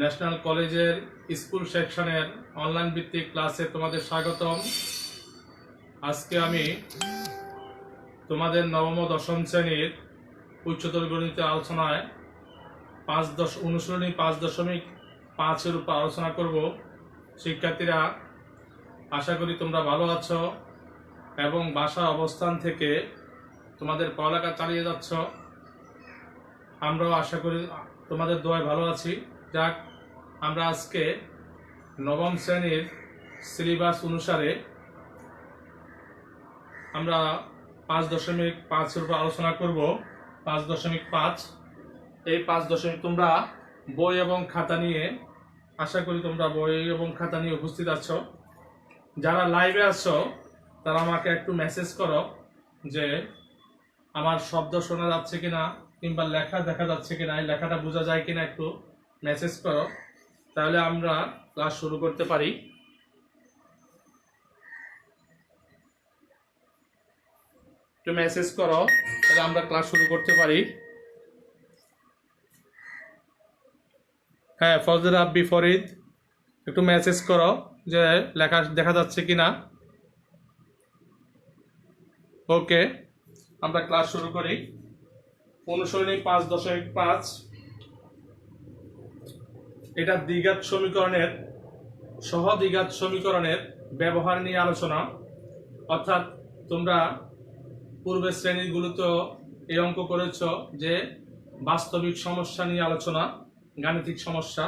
National কলেজের school সেকশনের online ভিত্তিক ক্লাসে তোমাদের স্বাগতম। আজকে আমি তোমাদের নবম ও দশম শ্রেণীর উচ্চতর গণিত আলোচনায় অনুশীলনী 5.5-এর উপর আলোচনা করব। শিক্ষার্থীরা, আশা করি তোমরা ভালো আছো এবং বাসার অবস্থান থেকে তোমাদের পড়ালেখা চালিয়ে যাচ্ছ। আমরাও আশা করি তোমাদের দোয়ায় ভালো আছি। যাক, আমরা আজকে নবম শ্রেণীর সিলেবাস অনুসারে আমরা 5.5-এর উপর আলোচনা করব। 5.5, এই 5 তোমরা বই এবং খাতা নিয়ে, আশা করি তোমরা বই এবং খাতা নিয়ে উপস্থিত আছো। যারা লাইভে আছো তারা আমাকে একটু মেসেজ করো যে আমার শব্দ শোনা যাচ্ছে কিনা কিংবা লেখা দেখা যাচ্ছে কিনা, এই লেখাটা বোঝা যায় কিনা একটু মেসেজ করো, তাহলে আমরা ক্লাস শুরু করতে পারি। একটু মেসেজ করো, তাহলে আমরা ক্লাস শুরু করতে পারি। হ্যাঁ, ফজল রাব্বি ফরিদ, একটু মেসেজ করো যে লেখা দেখা যাচ্ছে কিনা। ওকে, আমরা ক্লাস শুরু করি। অনুশীলনী 5.5, এটা দ্বিঘাত সমীকরণের সহদ্বিঘাত সমীকরণের ব্যবহার নিয়ে আলোচনা। অর্থাৎ তোমরা পূর্বের শ্রেণীগুলোতে এই অঙ্ক করেছ যে বাস্তবিক সমস্যা নিয়ে আলোচনা, গাণিতিক সমস্যা।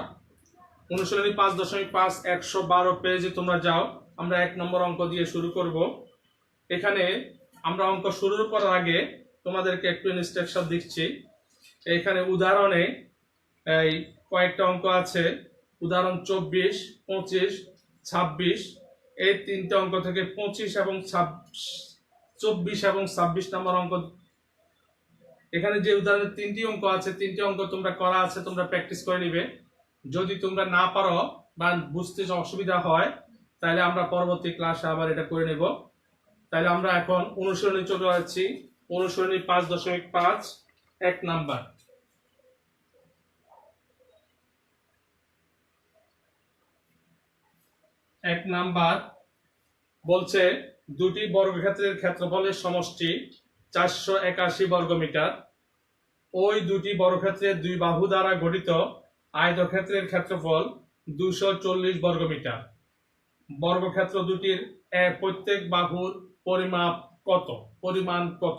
অনুশীলনী 5.5 112 পেজে তোমরা যাও। আমরা 1 নম্বর অঙ্ক দিয়ে শুরু করব। এখানে আমরা অঙ্ক শুরু করার আগে তোমাদেরকে একটু ইনস্ট্রাকশন দিচ্ছি। এখানে উদাহরণে এই কয়েকটা অঙ্ক আছে। উদাহরণ 24, 25, 26, এই তিনটে অঙ্ক থেকে 25 এবং 24 এবং 26 নম্বর অঙ্ক। এখানে যে উদাহরণের 3টি অঙ্ক আছে, 3টি অঙ্ক তোমরা করা আছে, তোমরা প্র্যাকটিস করে নিবে। যদি তোমরা না পারো বা বুঝতে অসুবিধা হয় তাহলে আমরা পরবর্তী ক্লাসে আবার এটা করে নেব। তাহলে আমরা এখন অনুশীলনী চলে যাচ্ছি। অনুশীলনী 5.5 1 নাম্বার। এক নাম্বার বলছে দুটি বর্গক্ষেত্রের ক্ষেত্রফলের সমষ্টি 481 বর্গমিটার। ওই দুটি বর্গক্ষেত্রের দুই বাহু দ্বারা গঠিত আয়তক্ষেত্রের ক্ষেত্রফল 240 বর্গমিটার। বর্গক্ষেত্র দুটির প্রত্যেক বাহুর পরিমাণ কত?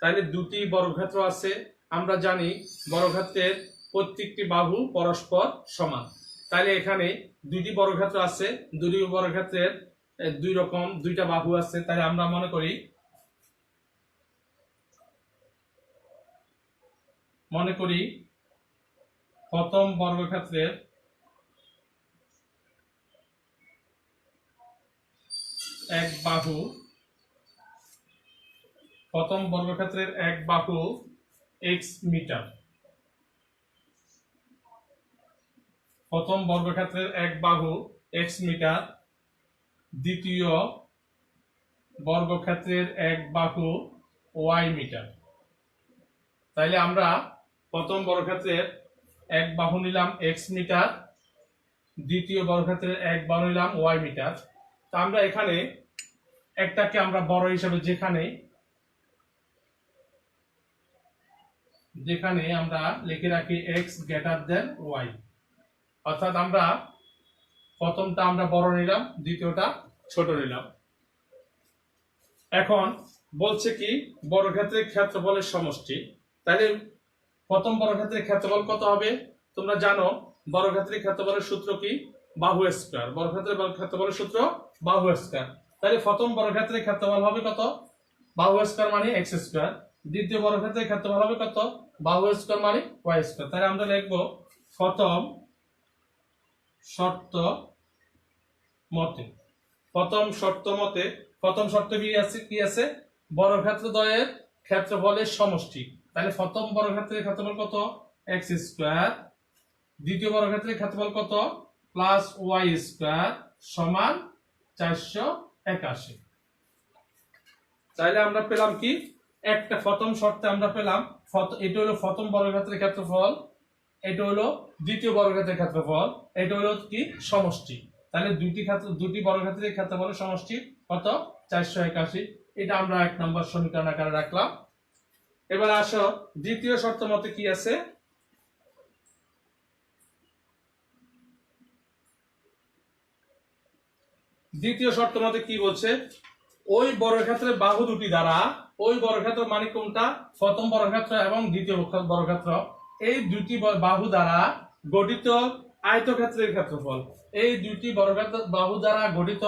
তাহলে দুটি বর্গক্ষেত্র আছে, আমরা জানি বর্গক্ষেত্রের প্রত্যেকটি বাহু পরস্পর সমান। তাহলে এখানে দুইটি বর্গক্ষেত্র আছে, দুটি বর্গক্ষেত্রের দুইটা বাহু আছে। তাহলে আমরা মনে করি প্রথম বর্গক্ষেত্রের এক বাহু, x মিটার। প্রথম বর্গক্ষেত্রের এক বাহু x মিটার, দ্বিতীয় বর্গক্ষেত্রের এক বাহু y মিটার। তাইলে আমরা প্রথম বর্গক্ষেত্রের এক বাহু নিলাম x মিটার, দ্বিতীয় বর্গক্ষেত্রের এক বাহু নিলাম y মিটার। তা আমরা এখানে একটাকে আমরা বড় হিসাবে যেখানে আমরা লিখে রাখি x গ্রেটার দেন y, অর্থাৎ আমরা প্রথমটা আমরা বড় নিলাম, দ্বিতীয়টা ছোট নিলাম। এখন বলছে কি বর্গক্ষেত্রের ক্ষেত্রফলের সমষ্টি। তাহলে প্রথম বর্গক্ষেত্রের ক্ষেত্রফল কত হবে? তোমরা জানো বর্গক্ষেত্রের ক্ষেত্রফলের সূত্র কি? বাহু স্কয়ার। বর্গক্ষেত্রের ক্ষেত্রফলের সূত্র বাহু স্কয়ার। তাহলে প্রথম বর্গক্ষেত্রের ক্ষেত্রফল হবে কত? বাহু স্কয়ার মানে x স্কয়ার। দ্বিতীয় বর্গক্ষেত্রের ক্ষেত্রফল হবে কত? বাহু স্কয়ার মানে y স্কয়ার। তাহলে আমরা লিখব প্রথম শর্ত মতে কি আছে? বর্গক্ষেত্র দ্বয়ের ক্ষেত্রফলের সমষ্টি। তাহলে প্রথম বর্গক্ষেত্রের ক্ষেত্রফল কত? x square. দ্বিতীয় বর্গক্ষেত্রের ক্ষেত্রফল কত? প্লাস y স্কয়ার সমান 481। তাহলে আমরা পেলাম কি? একটা প্রথম শর্তে আমরা পেলাম এটা হলো প্রথম বর্গক্ষেত্রের ক্ষেত্রফল এটা হলো দ্বিতীয় বর্গক্ষেত্রের ক্ষেত্রফল, এটা হলো কি সমষ্টি। তাহলে দুটি বর্গক্ষেত্রের ক্ষেত্রফলের সমষ্টি কত? 481। এটা আমরা 1 নম্বর সমীকরণ আকারে রাখলাম। এবার আসো দ্বিতীয় শর্ত মতে কি আছে। দ্বিতীয় শর্ত মতে কি বলছে? ওই বর্গক্ষেত্রের বাহু দুটি দ্বারা, ওই বর্গক্ষেত্র মানে কোনটা? প্রথম বর্গক্ষেত্র এবং দ্বিতীয় বর্গক্ষেত্র, এই দুটি বাহু দ্বারা গঠিত আয়তক্ষেত্রের ক্ষেত্রফল। এই দুটি বর্গক্ষেত্র বাহু দ্বারা গঠিত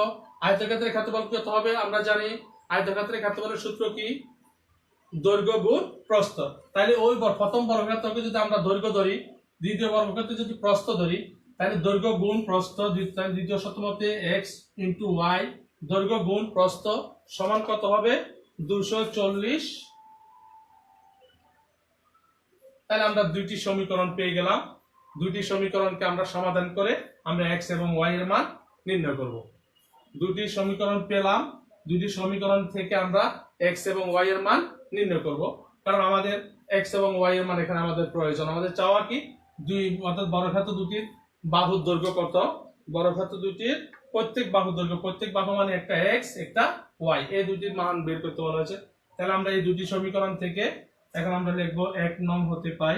আয়তক্ষেত্রের ক্ষেত্রফল কত হবে? আমরা জানি আয়তক্ষেত্রের ক্ষেত্রফলের সূত্র কি? দৈর্ঘ্য গুণ প্রস্থ। তাহলে ওই প্রথম বর্গক্ষেত্রকে যদি আমরা দৈর্ঘ্য ধরি, দ্বিতীয় বর্গক্ষেত্রে যদি প্রস্থ ধরি, তাহলে দৈর্ঘ্য গুণ প্রস্থ, দ্বিতীয় শর্ত মতে x * y, দৈর্ঘ্য গুণ প্রস্থ সমান কত হবে? 240। তাহলে আমরা দুইটি সমীকরণ পেয়ে গেলাম। দুইটি সমীকরণকে আমরা সমাধান করে আমরা x এবং y এর মান নির্ণয় করব। দুটি সমীকরণ পেলাম, দুটি সমীকরণ থেকে আমরা x এবং y এর মান নির্ণয় করব, কারণ আমাদের x এবং y এর মান এখানে আমাদের প্রয়োজন। আমাদের চাওয়া কি? দুই, অর্থাৎ বর্গক্ষেত্র দুটির বাহুর দৈর্ঘ্য কত? বর্গক্ষেত্র দুটির প্রত্যেক বাহুর দৈর্ঘ্য, প্রত্যেক বাহু মানে একটা x একটা y, এই দুটির মান বের করতে বলা হয়েছে। তাহলে আমরা এই দুটি সমীকরণ থেকে এখন আমরা লিখব 1 নং হতে পাই।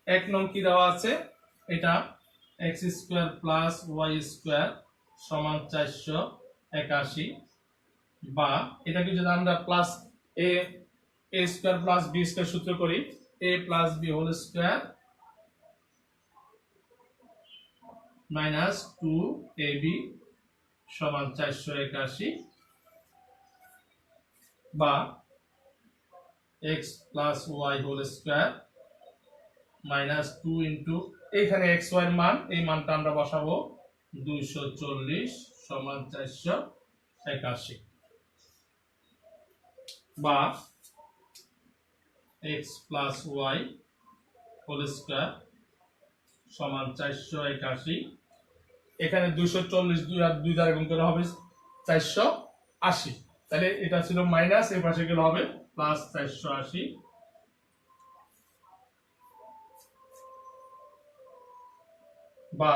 1 নং কি দেওয়া আছে? এটা x² + y² সমান 481, বা এটাকে যদি আমরা প্লাস a² + b² সূত্র করি, a + b² - 2ab সমান 481, বা x + y² - 2 এইখানে x y এর মান, এই মানটা আমরা বসাবো 240 সমান 481, বা x + y² সমান 481। এখানে 240 2 আর 2 দ্বারা গুণ করে হবে 480। তাহলে এটা ছিল মাইনাস, এই পাশে গেলে হবে প্লাস 480, বা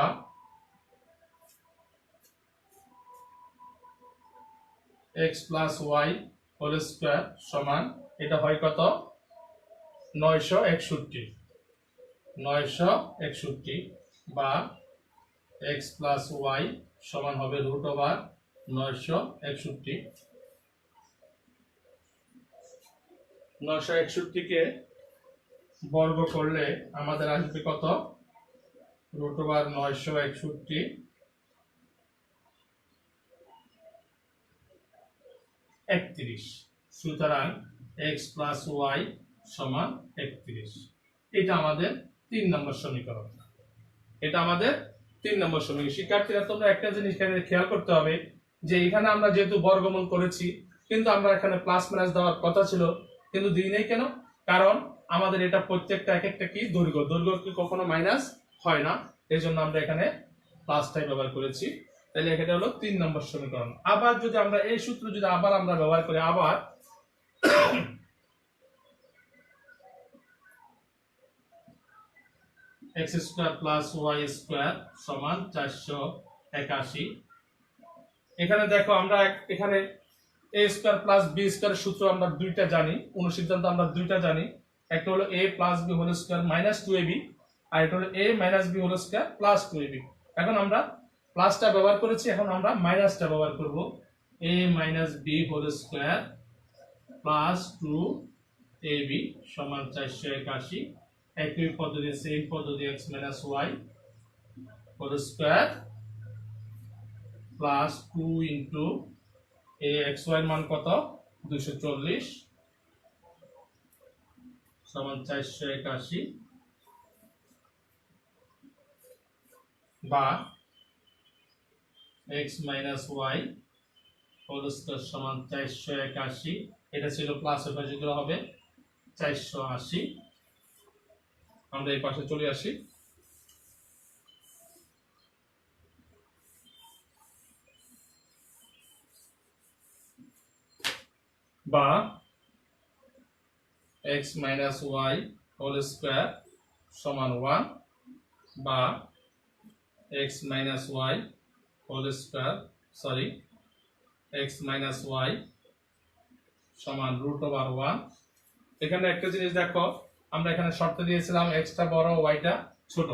x + y² সমান, এটা হয় কত? 961, বা x + y সমান হবে √961। 961 কে বর্গ করলে আমাদের আসবে কত? √961 31। সুতরাং x + y সমান 31। এটা আমাদের 3 নম্বর সমীকরণ। এটা আমাদের 3 নম্বর সমীকরণ। শিক্ষার্থীরা, তোমরা একটা জিনিস এখানে খেয়াল করতে হবে যে এখানে আমরা যেহেতু বর্গমূল করেছি, কিন্তু আমরা এখানে প্লাস মাইনাস দেওয়ার কথা ছিল, কিন্তু দিই নাই কেন? কারণ আমাদের এটা প্রত্যেকটা এক একটা কি দৈর্ঘ্য, দৈর্ঘ্য কি কখনো মাইনাস হয় না, এই জন্য আমরা এখানে প্লাসটাই ব্যবহার করেছি। তাহলে এখানে হলো 3 নম্বর সমীকরণ। আবার যদি আমরা এই সূত্র যদি আবার আমরা ব্যবহার করি, আবার x² + y² সমান 481। এখানে দেখো আমরা এখানে a² + b² এর সূত্র আমরা দুইটা জানি, অনুসিদ্ধান্ত আমরা দুইটা জানি। একটা হলো a + b² - 2ab, আর এটা হলো a - b² + 2ab। এখন আমরা প্লাসটা ব্যবহার করেছি, এখন আমরা মাইনাসটা ব্যবহার করব। a - b² + 2ab সমান 481। একই পদ্ধতি, সেম পদ্ধতি, x - y² plus 2 x y এর মান কত? 240 সমান 481, বা x - y² সমান 481। এটা ছিল প্লাস, এর পাশে গেলে হবে 480। আমরা এই পাশে চলে আসি, বা X minus Y whole square সমান 1 বা X minus Y whole square X minus Y সমান √1। এখানে একটা জিনিস দেখো, আমরা এখানে শর্ত দিয়েছিলাম এক্সটা বড় ওয়াইটা ছোট।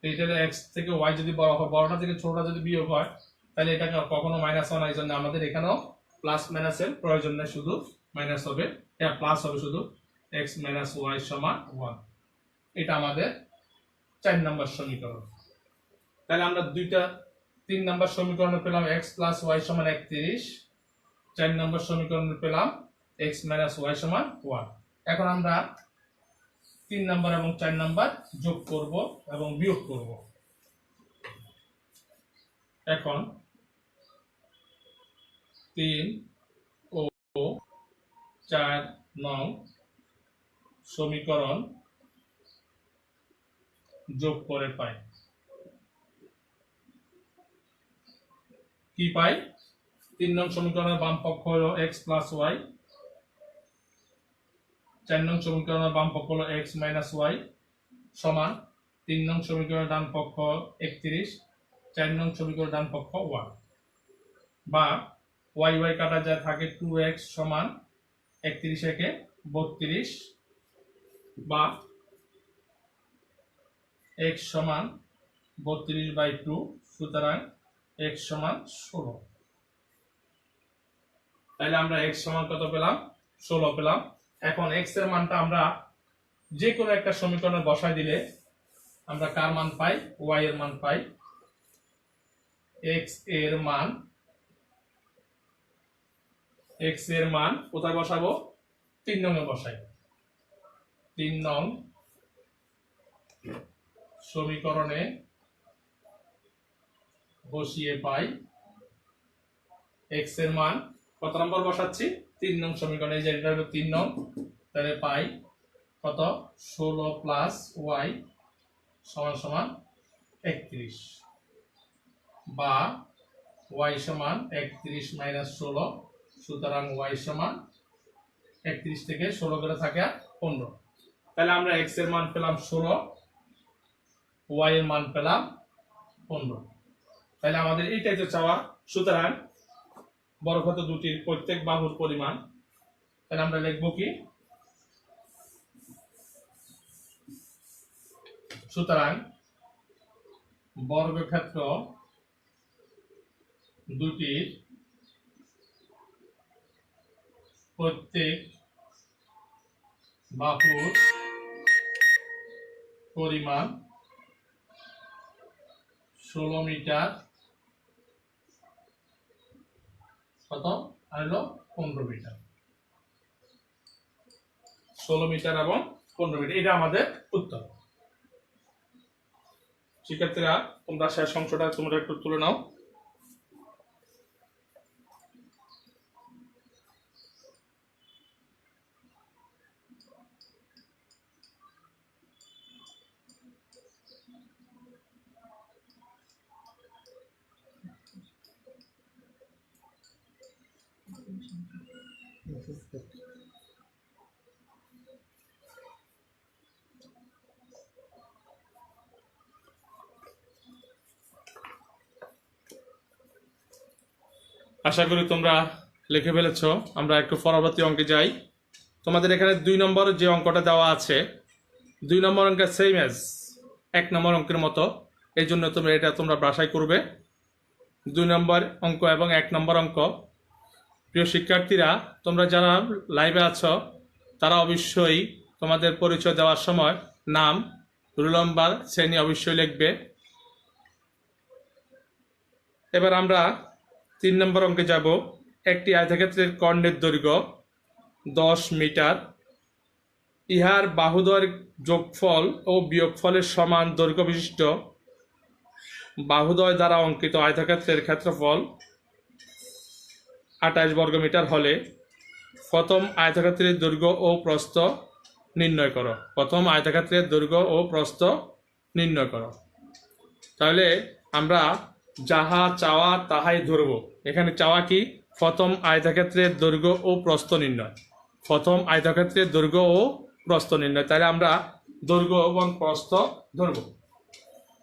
এইটার এক্স থেকে ওয়াই যদি বড় হয়, বড়টা থেকে ছোটটা যদি বিয়োগ হয়, তাহলে এটা কখনো মাইনাস হয় না। এই জন্য আমাদের এখানেও প্লাস মাইনাসের প্রয়োজন নেই, শুধু মাইনাস হবে, প্লাস হবে শুধু এক্স মাইনাস ওয়াই সমান 1। এটা আমাদের 4 নম্বর সমীকরণ। তাহলে আমরা 3 নম্বর সমীকরণে পেলাম এক্স প্লাস ওয়াই সমান 31, 4 নম্বর সমীকরণে পেলাম এক্স মাইনাস ওয়াই সমান 1। এখন আমরা 3 নম্বর এবং 4 নম্বর যোগ করব এবং বিয়োগ করব। এখন 3 ও 4 নং সমীকরণ যোগ করে পাই কি পাই? 3 নং সমীকরণের বাম পক্ষ হলো এক্স প্লাস ওয়াই, 4 নং সমীকরণের বাম পক্ষ হলো এক্স মাইনাস ওয়াই সমান 3 নং সমীকরণের ডান পক্ষ 31, 4 নং সমীকরণের ডান পক্ষ 1, বা ওয়াই ওয়াই কাটা যায় থাকে 2x সমান 31 একে 32, বা x সমান 32/2, সুতরাং x সমান 16। তাহলে আমরা x সমান কত পেলাম? 16 পেলাম। এখন x এর মানটা আমরা যে কোনো একটা সমীকরণে বসাই দিলে আমরা কার মান পাই? y এর মান পাই। x এর মান কোথায় বসাবো? 3 নং এ বসাই। 3 নং সমীকরণে বসিয়ে পাই x এর মান কত নম্বর বসাচ্ছি? 3 নং সমীকরণে, যে এটা হলো 3 নং, তাহলে পাই কত? 16 প্লাস y সমান সমান 31, বা y সমান 31 মাইনাস 16, সুতরাং y সমান 31 থেকে 16 করে থাকে 15। তাহলে আমরা x এর মান পেলাম 16, y এর মান পেলাম 15। তাহলে আমাদের এইটাই তো চাওয়া। সুতরাং বর্গক্ষেত্র দুটির প্রত্যেক বাহুর পরিমাণ, তাহলে আমরা লিখব কি? সুতরাং বর্গক্ষেত্র দুটির প্রত্যেক বাহুর পরিমাণ 16 মিটার, কত হলো 15 মিটার। 16 মিটার এবং 15 মিটার, এটা আমাদের উত্তর। শিক্ষার্থীরা, তোমরা শেষ অংশটা তোমরা একটু তুলে নাও। আশা করি তোমরা লিখে ফেলেছ। আমরা একটু পরবর্তী অঙ্কে যাই। তোমাদের এখানে 2 নম্বর যে অঙ্কটা দেওয়া আছে, 2 নম্বর অঙ্কের সেম এজ 1 নম্বর অঙ্কের মতো, এই জন্য তোমরা বাছাই করবে 2 নম্বর অঙ্ক এবং 1 নম্বর অঙ্ক। প্রিয় শিক্ষার্থীরা, তোমরা যারা লাইভে আছো তারা অবশ্যই তোমাদের পরিচয় দেওয়ার সময় নাম, রোল নাম্বার, শ্রেণী অবশ্যই লিখবে। এবার আমরা 3 নম্বর অঙ্কে যাব। একটি আয়তক্ষেত্রের কর্ণের দৈর্ঘ্য 10 মিটার, ইহার বাহুদ্বয়ের যোগফল ও বিয়োগফলের সমান দৈর্ঘ্য বিশিষ্ট বাহুদ্বয় দ্বারা অঙ্কিত আয়তক্ষেত্রের ক্ষেত্রফল 28 বর্গমিটার হলে প্রথম আয়তক্ষেত্রের দৈর্ঘ্য ও প্রস্থ নির্ণয় করো। প্রথম আয়তক্ষেত্রের দৈর্ঘ্য ও প্রস্থ নির্ণয় করো। তাহলে আমরা যাহা চাওয়া তাহাই ধরব। এখানে চাওয়া কি? প্রথম আয়তক্ষেত্রের দৈর্ঘ্য ও প্রস্থ নির্ণয়। প্রথম আয়তক্ষেত্রের দৈর্ঘ্য ও প্রস্থ নির্ণয়। তাহলে আমরা দৈর্ঘ্য এবং প্রস্থ ধরব।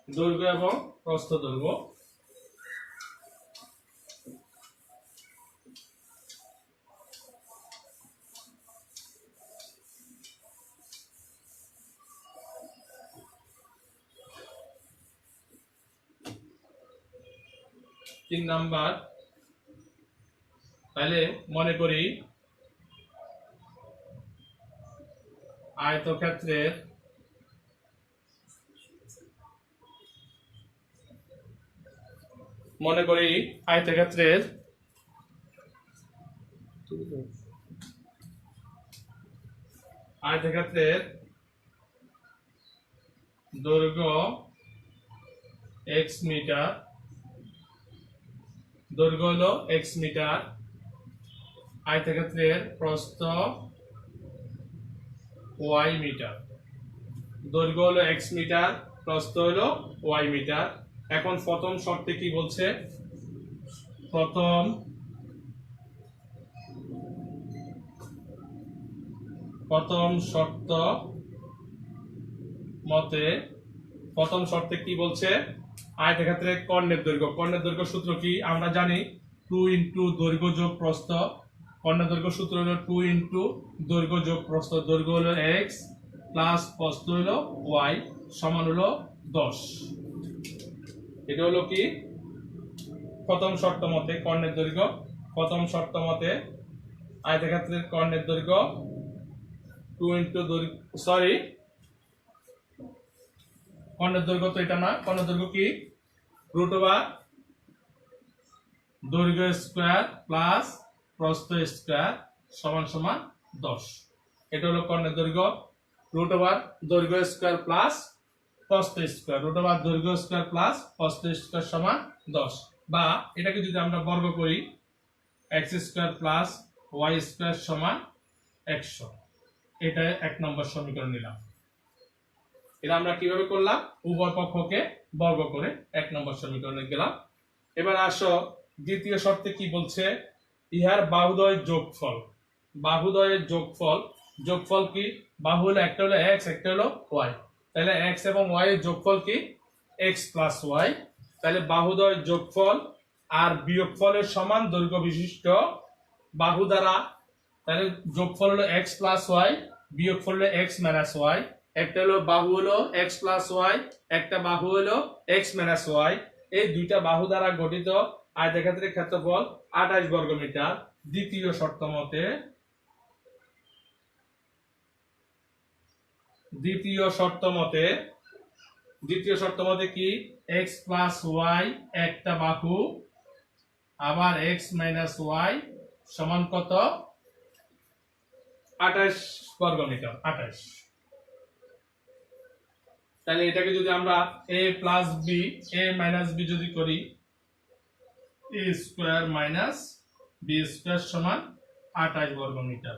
দৈর্ঘ্য এবং প্রস্থ ধরব। তিন নাম্বার, তাহলে মনে করি আয়তক্ষেত্রের দৈর্ঘ্য x মিটার, দৈর্ঘ্য হলো x মিটার, আয়তক্ষেত্রের প্রস্থ y মিটার। দৈর্ঘ্য হলো x মিটার, প্রস্থ হলো y মিটার। এখন প্রথম শর্তে কি বলছে? প্রথম শর্ত মতে, প্রথম শর্তে কি বলছে? আয়তক্ষেত্রের কর্ণের দৈর্ঘ্য সূত্র কি আমরা জানি? 2 ইন্টু দৈর্ঘ্য যোগ প্রস্থ। কর্ণের দৈর্ঘ্য সূত্র হলো 2 ইন্টু দৈর্ঘ্য যোগ প্রস্থ। দৈর্ঘ্য হলো x প্লাস প্রস্থ হলো y সমান হলো 10। এটা হলো কি প্রথম শর্ত মতে কর্ণের দৈর্ঘ্য। প্রথম শর্ত মতে আয়তক্ষেত্রের কর্ণের দৈর্ঘ্য 2 ইন্টু কর্ণের দৈর্ঘ্য তো এটা না, কর্ণের দৈর্ঘ্য কি? রুট ওভার দৈর্ঘ্য স্কয়ার প্লাস প্রস্থ স্কয়ার সমান সমান 10। এটা হলো কর্ণের দৈর্ঘ্য। রুট ওভার দৈর্ঘ্য স্কয়ার প্লাস প্রস্থ স্কয়ার, রুট ওভার দৈর্ঘ্য স্কয়ার প্লাস প্রস্থ স্কয়ার সমান 10। বা এটাকে যদি আমরা বর্গ করি, x square plus y square সমান 100। এটা এক নম্বর সমীকরণ নিলাম। এটা আমরা কিভাবে করলাম? উভয় পক্ষকে বর্গ করে এক নম্বর সমীকরণে গেলাম। এবার আসো দ্বিতীয় শর্তে কি বলছে? ইহার বাহুদ্বয়ের যোগফল। বাহুদ্বয়ের যোগফল কি? বাহু হলো একটা হলো x, একটা হলো y। তাহলে x এবং y এর যোগফল কি? x plus y। তাহলে বাহুদ্বয়ের যোগফল আর বিয়োগফলের সমান দৈর্ঘ্য বিশিষ্ট বাহু দ্বারা, তাহলে যোগফল হলো x প্লাস y, বিয়োগফল হলো x মাইনাস y। একটা হলো বাহু হলো x প্লাস y, একটা বাহু হলো x মাইনাস y। এই দুইটা বাহু দ্বারা গঠিত আয়তক্ষেত্রের ক্ষেত্রফল 28 বর্গ মিটার। দ্বিতীয় শর্ত মতে কি? x প্লাস y একটা বাহু, আবার x মাইনাস y সমান কত? 28 বর্গ মিটার। 28। তাহলে এটাকে যদি আমরা a plus b, a minus b যদি করি, a square minus b square সমান 28 বর্গ মিটার।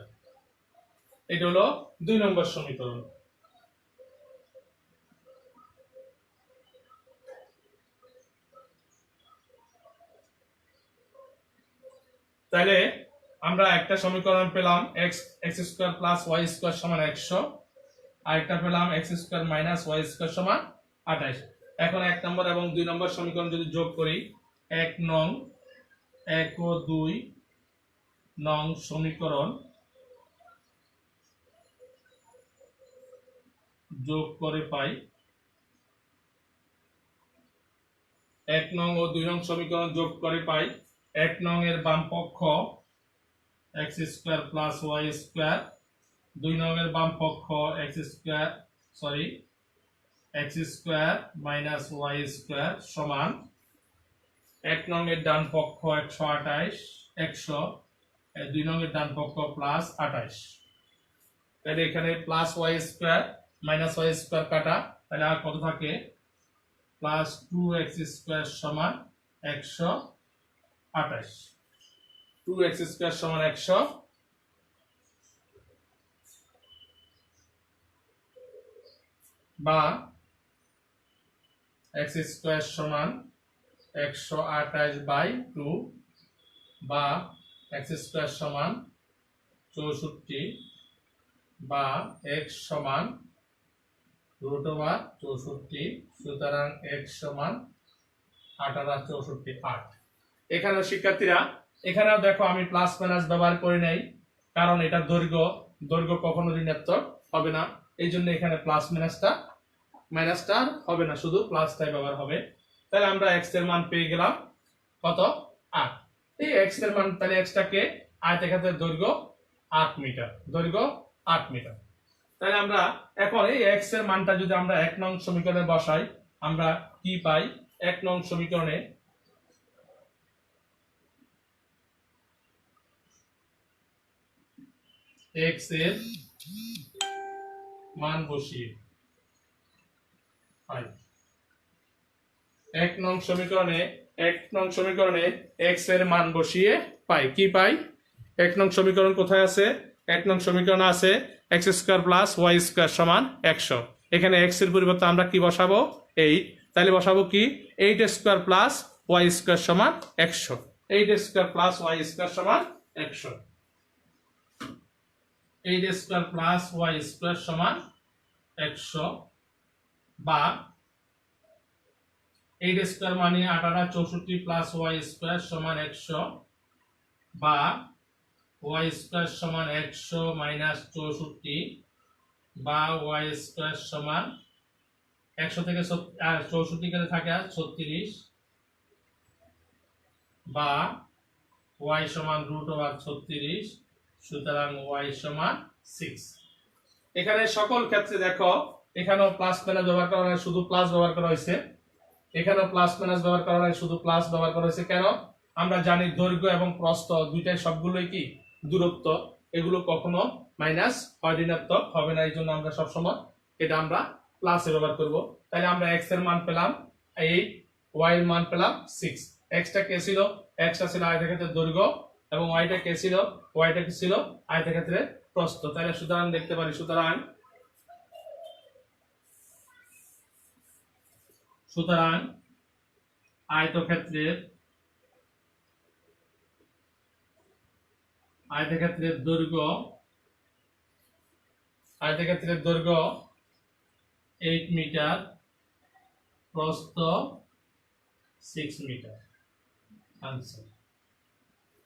এটা হলো 2 নম্বর সমীকরণ। তাহলে আমরা একটা সমীকরণ পেলাম x square plus y square সমান 100, আর একটা পেলাম x square minus y square সমান 28। এখন 1 নম্বর এবং 2 নম্বর সমীকরণ যদি যোগ করি, 1 ও 2 নং সমীকরণ যোগ করে পাই, 1 নং ও 2 নং সমীকরণ যোগ করে পাই 1 নং এর বাম পক্ষ x square plus y square, 2 নং এর বাম পক্ষ x square minus y square সমান 1 নং এর ডান পক্ষ 100, 2 নং এর ডান পক্ষ প্লাস 28। তাহলে এখানে plus y square minus y square কাটা, তাহলে আর কত থাকে? প্লাস 2x স্কয়ার সমান 128। 2x স্কয়ার সমান 100, বা x স্কয়ার সমান 128/2, বা x স্কয়ার সমান 64 বা x সমান √64, সুতরাং x সমান 1864 8। এখানে শিক্ষার্থীরা এখানেও দেখো আমি প্লাস মাইনাস ব্যবহার করি নাই, কারণ এটা দৈর্ঘ্য কখনো ঋণাত্মক হবে না, এই জন্য এখানে প্লাস মাইনাসটা হবে না, শুধু প্লাসটাই ব্যবহার হবে। তাহলে আমরা x এর মান পেয়ে গেলাম কত 8। এই x এর মান তাহলে x টাকে আয়তক্ষেত্রের দৈর্ঘ্য 8 মিটার, দৈর্ঘ্য 8 মিটার। তাহলে আমরা এখন এই x এর মানটা যদি আমরা 1 নং সমীকরণে বসাই, আমরা কি পাই? 1 নং সমীকরণে x এর মান বসিয়ে পাই 1 নং সমীকরণে x এর মান বসিয়ে পাই কি পাই? 1 নং সমীকরণ কোথায় আছে? 1 নং সমীকরণ আছে x² + y² সমান 100। এখানে x এর পরিবর্তে আমরা কি বসাবো? 8। তাহলে বসাবো কি? 8² + y² সমান 100। 8² + y² সমান 100। 8² + y² সমান 100 বা 8² মানে 1864 + y² সমান 100 বা y² সমান 100 - 64 বা y² সমান 100 থেকে 64 গেলে থাকে 36 বা y সমান √36, সুতরাং y সমান 6। এখানে সকল ক্ষেত্রে দেখো এখানেও প্লাস মাইনাস ব্যবহার করা হয়, শুধু প্লাস ব্যবহার করা হয়েছে, এখানেও প্লাস মাইনাস ব্যবহার করা হয়, শুধু প্লাস ব্যবহার করা হয়েছে। কেন? আমরা জানি দৈর্ঘ্য এবং প্রস্থ দুইটাই সবগুলোই কি দূরত্ব, এগুলো কখনো মাইনাস হয় ঋণাত্মক হবে না, এই জন্য আমরা সবসময় এটা আমরা প্লাসে ব্যবহার করব। তাহলে আমরা x এর মান পেলাম 8, y এর মান পেলাম 6। x টা কে ছিল? x টা ছিল আয়তক্ষেত্রের দৈর্ঘ্য এবং y টা কে ছিল? y টা ছিল আয়তক্ষেত্রের প্রস্থ। তাহলে সুতরাং দেখতে পারি, সুতরাং আয়তক্ষেত্রের দৈর্ঘ্য 8 মিটার, প্রস্থ 6 মিটার। আনসার,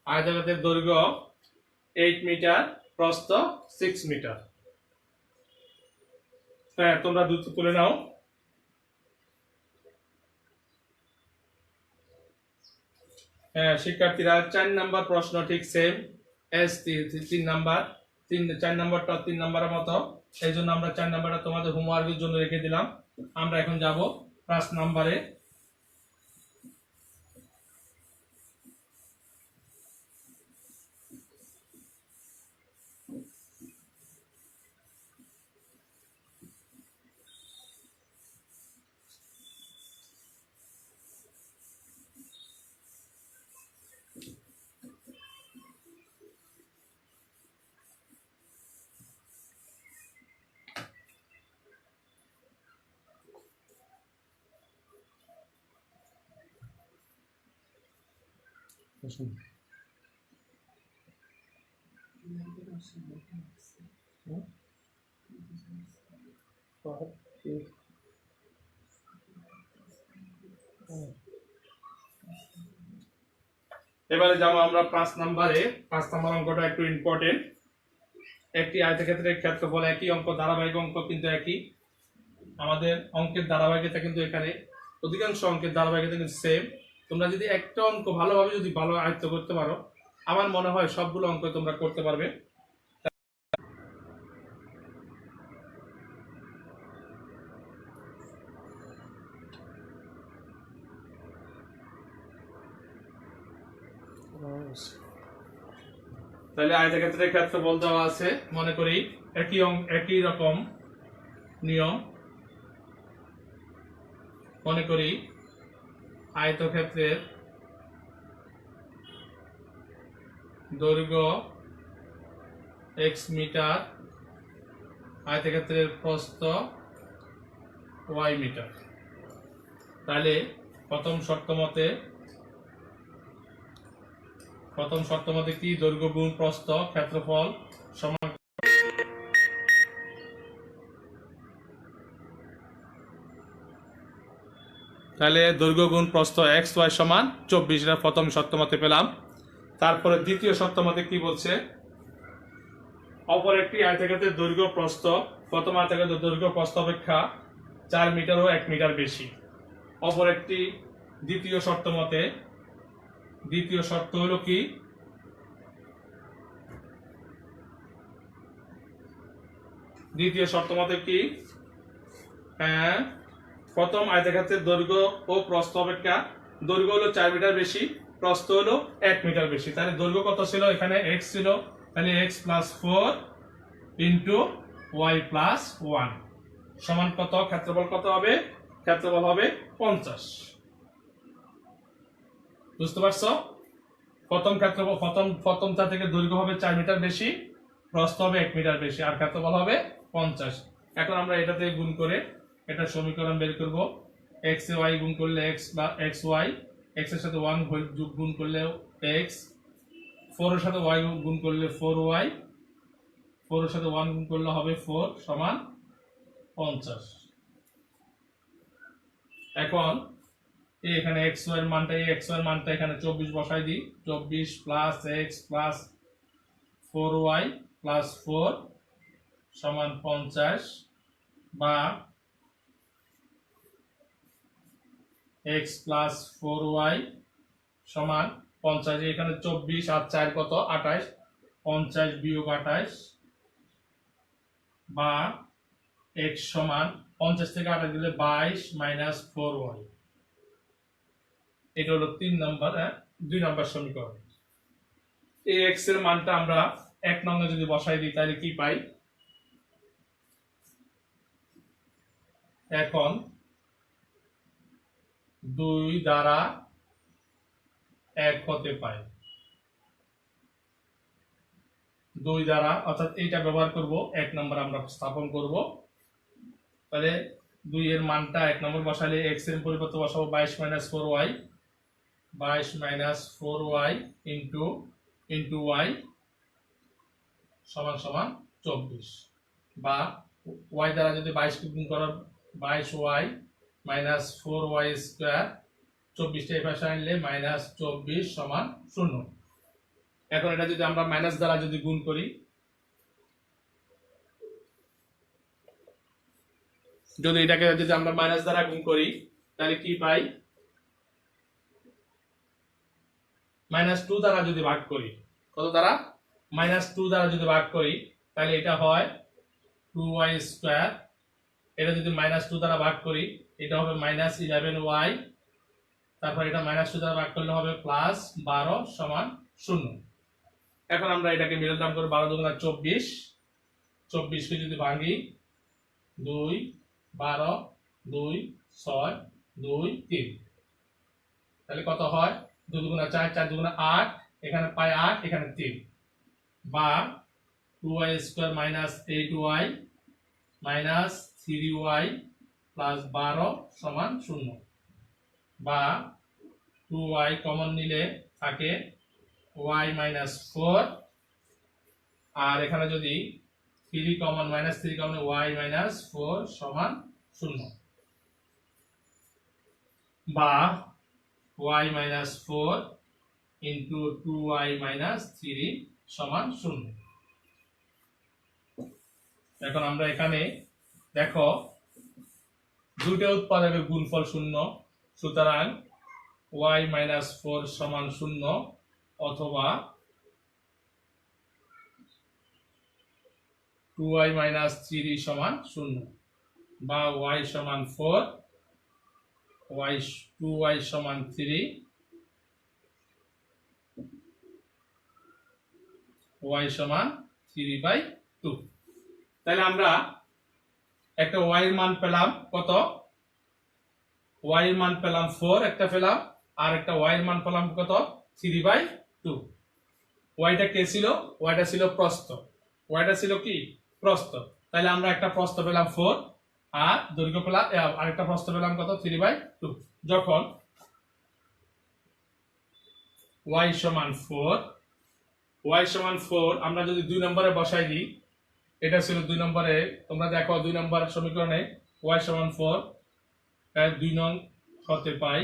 আয়তক্ষেত্রের দৈর্ঘ্য 8 মিটার, প্রস্থ 6 মিটার। হ্যাঁ, তোমরা দ্রুত তুলে নাও। হ্যাঁ শিক্ষার্থীরা, 4 নাম্বার প্রশ্ন ঠিক সেম এস 3 নাম্বার, 4 নাম্বারটা 3 নাম্বারের মতো, এই জন্য আমরা 4 নাম্বারটা তোমাদের হোমওয়ার্কের জন্য রেখে দিলাম। আমরা এখন যাব 5 নাম্বারে। এবারে যাবো আমরা 5 নাম্বারে। 5 নাম্বার অঙ্কটা একটু ইম্পর্টেন্ট। একটি আয়তক্ষেত্রের ক্ষেত্রফল, একই অঙ্ক, ধারাবাহিক অঙ্ক কিন্তু একই। আমাদের অঙ্কের ধারাবাহিকতা কিন্তু এখানে অধিকাংশ অঙ্কের ধারাবাহিকতা কিন্তু সেম। তোমরা যদি একটা অঙ্ক ভালোভাবে যদি ভালো আয়ত্ত করতে পারো, আমার মনে হয় সবগুলো অঙ্ক তোমরা করতে পারবে। তাহলে আয়তক্ষেত্রের ক্ষেত্রফল দেওয়া আছে, মনে করি একই রকম নিয়ম। মনে করি আয়তক্ষেত্রের দৈর্ঘ্য x মিটার, আয়তক্ষেত্রের প্রস্থ y মিটার। তাহলে প্রথম শর্ত মতে কি? দৈর্ঘ্য গুণ প্রস্থ, ক্ষেত্রফল সমান তাহলে দৈর্ঘ্য গুণ প্রস্থ এক্স ওয়াই সমান 24, এটা প্রথম শর্ত মতে পেলাম। তারপরে দ্বিতীয় শর্ত মতে কি বলছে, অপর একটি আয়তাকারের দৈর্ঘ্য প্রস্থ প্রথম আয়তাকারের দৈর্ঘ্য প্রস্থ অপেক্ষা 4 মিটার ও 1 মিটার বেশি। অপর একটি দ্বিতীয় শর্ত মতে, দ্বিতীয় শর্ত হলো কি, দ্বিতীয় শর্ত মতে কি, প্রথম আয়তাকারের দৈর্ঘ্য ও প্রস্থ অপেক্ষা দৈর্ঘ্য হলো 4 মিটার বেশি, প্রস্থ হলো 1 মিটার বেশি। তাহলে দৈর্ঘ্য কত ছিল, এখানে x ছিল, তাহলে x + 4 ইন্টু y + 1 সমান কত, ক্ষেত্রফল কত হবে, ক্ষেত্রফল হবে 50। বুঝতে পারছো? প্রথম ক্ষেত্রফল প্রথমটা থেকে দৈর্ঘ্য হবে 4 মিটার বেশি, প্রস্থ হবে 1 মিটার বেশি, আর ক্ষেত্রফল হবে 50। এখন আমরা এটাতে গুণ করে এটা সমীকরণ বের করব। x এ y গুণ করলে x বা xy, x এর সাথে 1 গুণ করলে x, 4 এর সাথে y গুণ করলে 4y, 4 এর সাথে 1 গুণ করলে হবে 4 সমান 50। এখন এখানে xy এর মানটা, এই xy এর মানটা এখানে 24 বসাই দিই। 24 + x + 4y + 4 সমান 50, বা x + 4y সমান 50। এখানে 24 আর 4 কত, 28, 50 - 28, বা x সমান 50 থেকে 28 দিলে 22 - 4y। এটা হলো 2 নম্বর সমীকরণ। এই x এর মানটা আমরা 1 নম্বরে যদি বসাই দিই তাহলে কি পাই, এখন 2 দ্বারা 1 হতে পাই, 2 দ্বারা, অর্থাৎ এইটা ব্যবহার করব, 1 নম্বর আমরা স্থাপন করব। তাহলে 2 এর মানটা 1 নম্বর বসালে x এর পরিবর্তে বসাবো 22 - 4y, 22 - 4y ইন্টু y সমান 24, বা y দ্বারা যদি 22 কে গুণ করো 22y - 4y স্কয়ার, 24 টা এই পাশে আনলে -24 সমান 0। এখন এটা যদি আমরা মাইনাস দ্বারা যদি গুণ করি, যদি এটাকে যদি আমরা মাইনাস দ্বারা গুণ করি তাহলে কি পাই, -2 দ্বারা যদি ভাগ করি, কত দ্বারা, -2 দ্বারা যদি ভাগ করি তাহলে এটা হয় 2y স্কয়ার। এটা যদি -2 দ্বারা ভাগ করি এটা হবে -11y, তারপর এটা -2 দ্বারা ভাগ করলে হবে +12 সমান 0। এখন আমরা এটাকে মিডল টার্ম করে 12 দুগুণা 24, 24 কে যদি ভাঙি 2, 12, 2, 6, 2, 3, তাহলে কত হয়, 2 দুগুণা 4, 4 দুগুণা 8, এখানে পাই 8, এখানে 3, বা 2y স্কয়ার - 8y - 3y + 12 সমান 0, বা 2y কমন নিলে থাকে y - 4, আর এখানে যদি 3 কমন -3 কমন y - 4 সমান 0, বা y - 4 ইন্টু 2y - 3 সমান 0। এখন আমরা এখানে দেখো দুটো উৎপাদকের গুণফল 0, সুতরাং y - 4 সমান 0, অথবা 2y - 3 সমান 0, বা y সমান 4, 2y সমান 3, y সমান 3/2। তাহলে আমরা একটা y এর মান পেলাম কত, y এর মান পেলাম 4 একটা পেলাম, আর একটা y এর মান পেলাম কত, 3/2। yটা কে ছিল, yটা ছিল প্রস্থ, yটা ছিল কি, প্রস্থ। তাহলে আমরা একটা প্রস্থ পেলাম 4, আর দৈর্ঘ্য পেলাম, আরেকটা প্রস্থ পেলাম কত, 3/2। যখন y সমান 4, y সমান 4 আমরা যদি 2 নম্বরে বসাই দিই, এটা ছিল 2 নম্বরে, তোমরা দেখো 2 নম্বর সমীকরণে y সমান 4, 2 নং হতে পাই।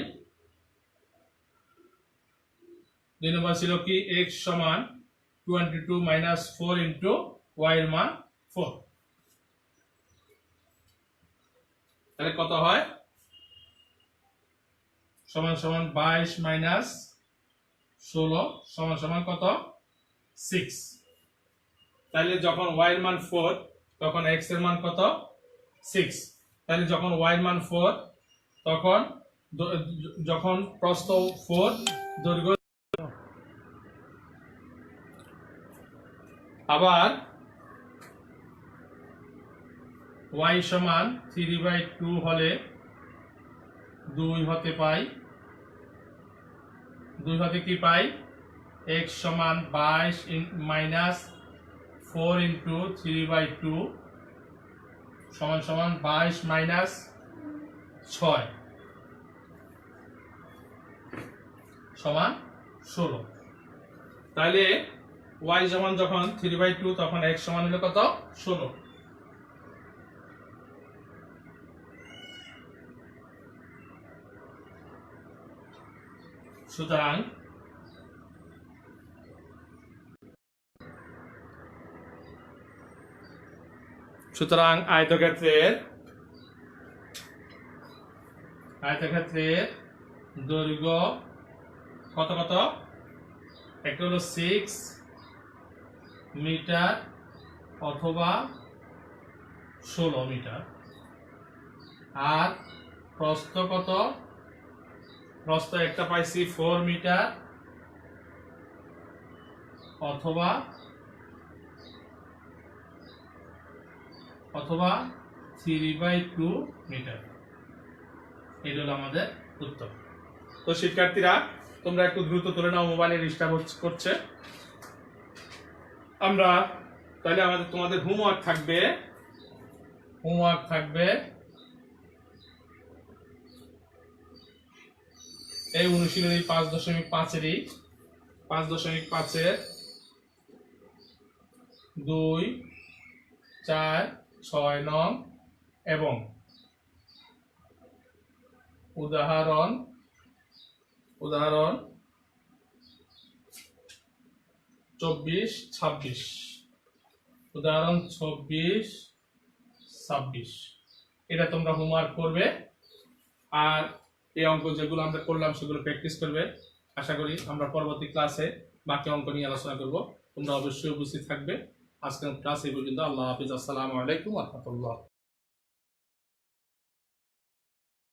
2 নম্বর ছিল কি x সমান 22 মাইনাস 4 ইন্টু y এর মান 4। তাহলে কত হয়? সমান সমান 22 মাইনাস 16 সমান সমান কত? 6। তাহলে যখন y এর মান 4 তখন x এর মান কত? 6। তাহলে যখন y এর মান 4 তখন যখন প্রস্থ 4 দৈর্ঘ্য আবার y সমান 3/2 হলে 2 হতে পাই। 2 হতে কি পাই? x সমান 22 মাইনাস 4 ইন্টু 3/2 সমান সমান 22 মাইনাস 6 সমান 16। তাহলে y সমান যখন 3/2 তখন x সমান হলো কত? 16। সুতরাং আয়তক্ষেত্রের দৈর্ঘ্য কত কত? একটা হলো 6 মিটার অথবা 16 মিটার। আর প্রস্থ কত? প্রস্থ একটা পাইছি 4 মিটার অথবা 3/2 মিটার। এটা হলো আমাদের উত্তর। তো শিক্ষার্থীরা তোমরা একটু দ্রুত তুলে নাও, মোবাইলে ডিস্টার্ব করছে। আমরা তাহলে তোমাদের হোমওয়ার্ক থাকবে এই অনুশীলনী 5.5 5.5 2, 4, 6 নং এবং উদাহরণ 24-26 উদাহরণ 24-26 এটা তোমরা হোমওয়ার্ক করবে। আর এই অঙ্ক যেগুলো আমরা করলাম সেগুলো প্র্যাকটিস করবে। আশা করি আমরা পরবর্তী ক্লাসে বাকি অঙ্ক নিয়ে আলোচনা করব। তোমরা অবশ্যই উপস্থিত থাকবে। আজকের ক্লাস এই পর্যন্ত। আল্লাহ হাফিজ। আসসালামু আলাইকুম ওয়া রাহমাতুল্লাহ।